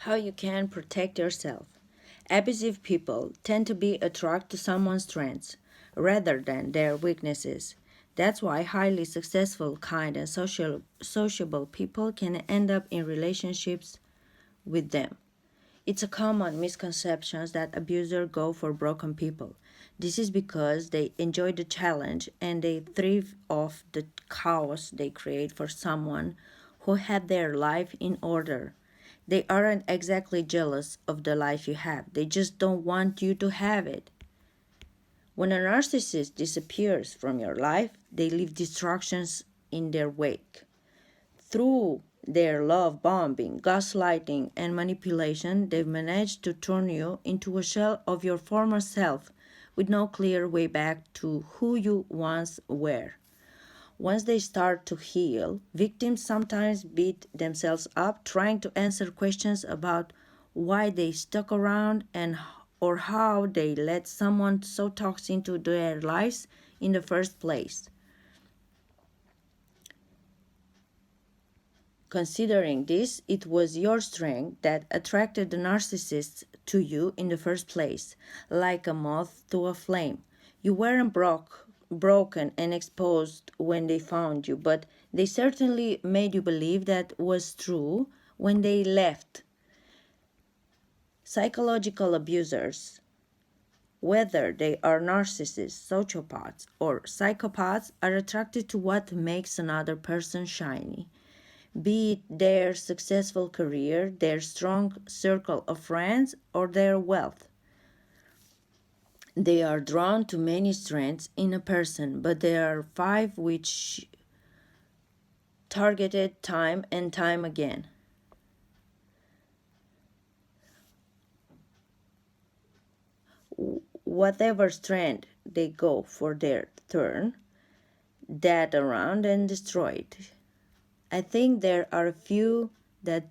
How you can protect yourself. Abusive people tend to be attracted to someone's strengths rather than their weaknesses. That's why highly successful, kind, and sociable people can end up in relationships with them. It's a common misconception that abusers go for broken people. This is because they enjoy the challenge and they thrive off the chaos they create for someone who had their life in order. They aren't exactly jealous of the life you have, they just don't want you to have it. When a narcissist disappears from your life, they leave destructions in their wake. Through their love bombing, gaslighting, and manipulation, they've managed to turn you into a shell of your former self with no clear way back to who you once were. Once they start to heal, victims sometimes beat themselves up trying to answer questions about why they stuck around and or how they let someone so toxic into their lives in the first place. Considering this, it was your strength that attracted the narcissists to you in the first place, like a moth to a flame. You weren't broken and exposed when they found you, but they certainly made you believe that was true when they left. Psychological abusers, whether they are narcissists, sociopaths, or psychopaths, are attracted to what makes another person shiny, be it their successful career, their strong circle of friends, or their wealth. They are drawn to many strengths in a person, but there are five which targeted time and time again. Whatever strength they go for their turn, that around and destroy it. I think there are a few that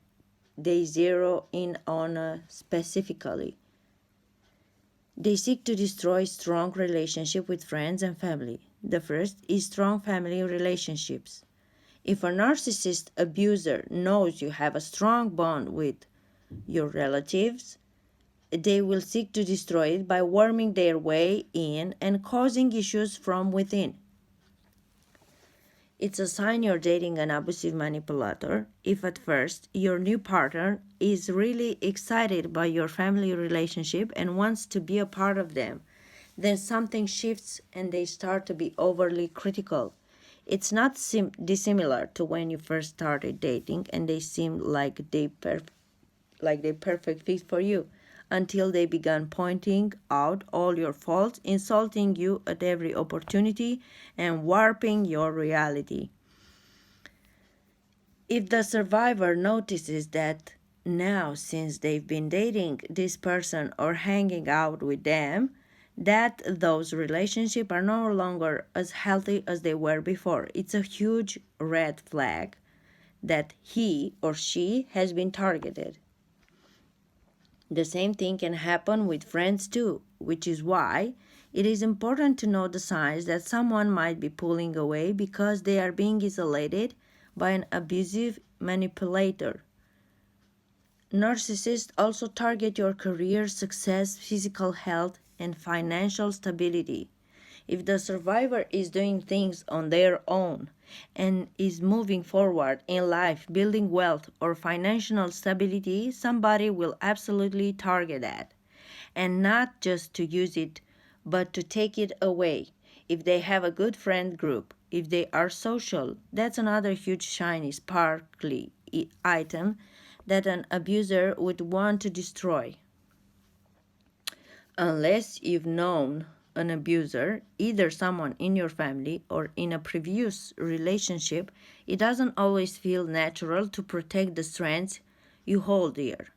they zero in on specifically. They seek to destroy strong relationship with friends and family. The first is strong family relationships. If a narcissist abuser knows you have a strong bond with your relatives, they will seek to destroy it by worming their way in and causing issues from within. It's a sign you're dating an abusive manipulator if at first your new partner is really excited by your family relationship and wants to be a part of them. Then something shifts and they start to be overly critical. It's not dissimilar to when you first started dating and they seemed like they perfect fit for you until they began pointing out all your faults, insulting you at every opportunity, and warping your reality. If the survivor notices that now, since they've been dating this person or hanging out with them, that those relationships are no longer as healthy as they were before, it's a huge red flag that he or she has been targeted. The same thing can happen with friends too, which is why it is important to know the signs that someone might be pulling away because they are being isolated by an abusive manipulator. Narcissists also target your career success, physical health, and financial stability. If the survivor is doing things on their own and is moving forward in life, building wealth or financial stability, somebody will absolutely target that. And not just to use it, but to take it away. If they have a good friend group, if they are social, that's another huge shiny, sparkly item that an abuser would want to destroy. Unless you've known an abuser, either someone in your family or in a previous relationship, it doesn't always feel natural to protect the strengths you hold dear.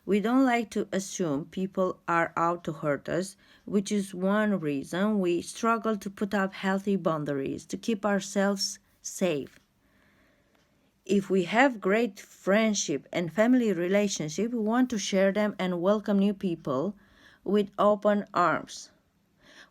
We don't like to assume people are out to hurt us, which is one reason we struggle to put up healthy boundaries to keep ourselves safe. If we have great friendship and family relationship, we want to share them and welcome new people with open arms.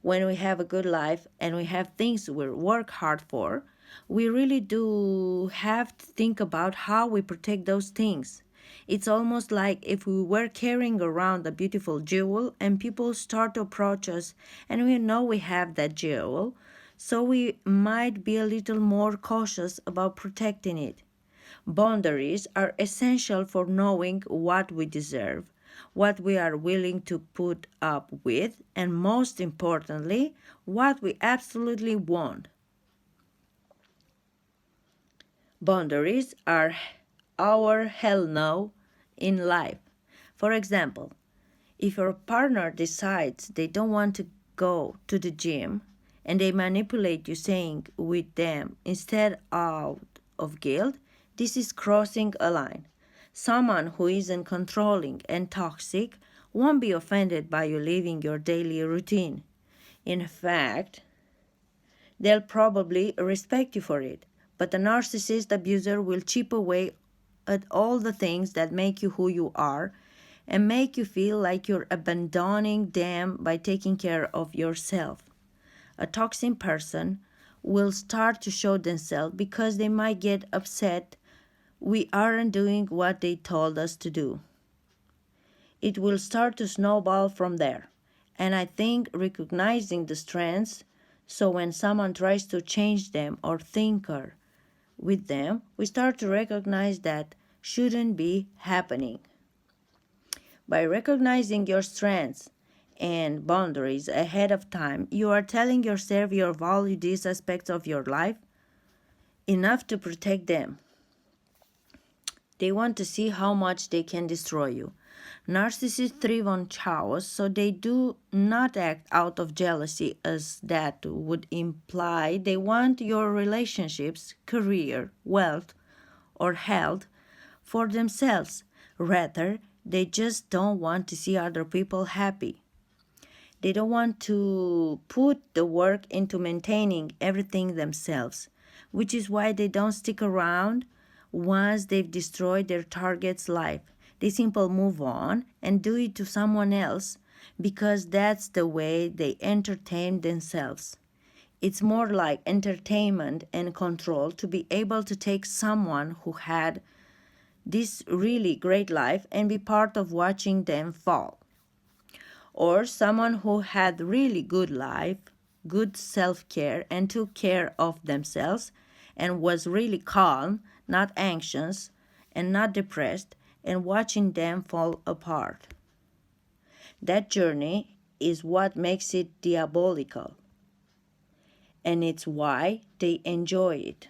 When we have a good life and we have things we work hard for, we really do have to think about how we protect those things. It's almost like if we were carrying around a beautiful jewel and people start to approach us and we know we have that jewel, so we might be a little more cautious about protecting it. Boundaries are essential for knowing what we deserve, what we are willing to put up with, and most importantly, what we absolutely want. Boundaries are our hell no in life. For example, if your partner decides they don't want to go to the gym and they manipulate you saying with them instead out of guilt, this is crossing a line. Someone who isn't controlling and toxic won't be offended by you leaving your daily routine. In fact, they'll probably respect you for it. But the narcissist abuser will chip away at all the things that make you who you are and make you feel like you're abandoning them by taking care of yourself. A toxic person will start to show themselves because they might get upset we aren't doing what they told us to do. It will start to snowball from there. And I think recognizing the strengths, so when someone tries to change them or tinker with them, we start to recognize that shouldn't be happening. By recognizing your strengths and boundaries ahead of time, you are telling yourself you value these aspects of your life enough to protect them. They want to see how much they can destroy you. Narcissists thrive on chaos, so they do not act out of jealousy, as that would imply. They want your relationships, career, wealth, or health for themselves. Rather, they just don't want to see other people happy. They don't want to put the work into maintaining everything themselves, which is why they don't stick around once they've destroyed their target's life. They simply move on and do it to someone else because that's the way they entertain themselves. It's more like entertainment and control to be able to take someone who had this really great life and be part of watching them fall, or someone who had really good life, good self-care and took care of themselves and was really calm, not anxious and not depressed, and watching them fall apart. That journey is what makes it diabolical, and it's why they enjoy it.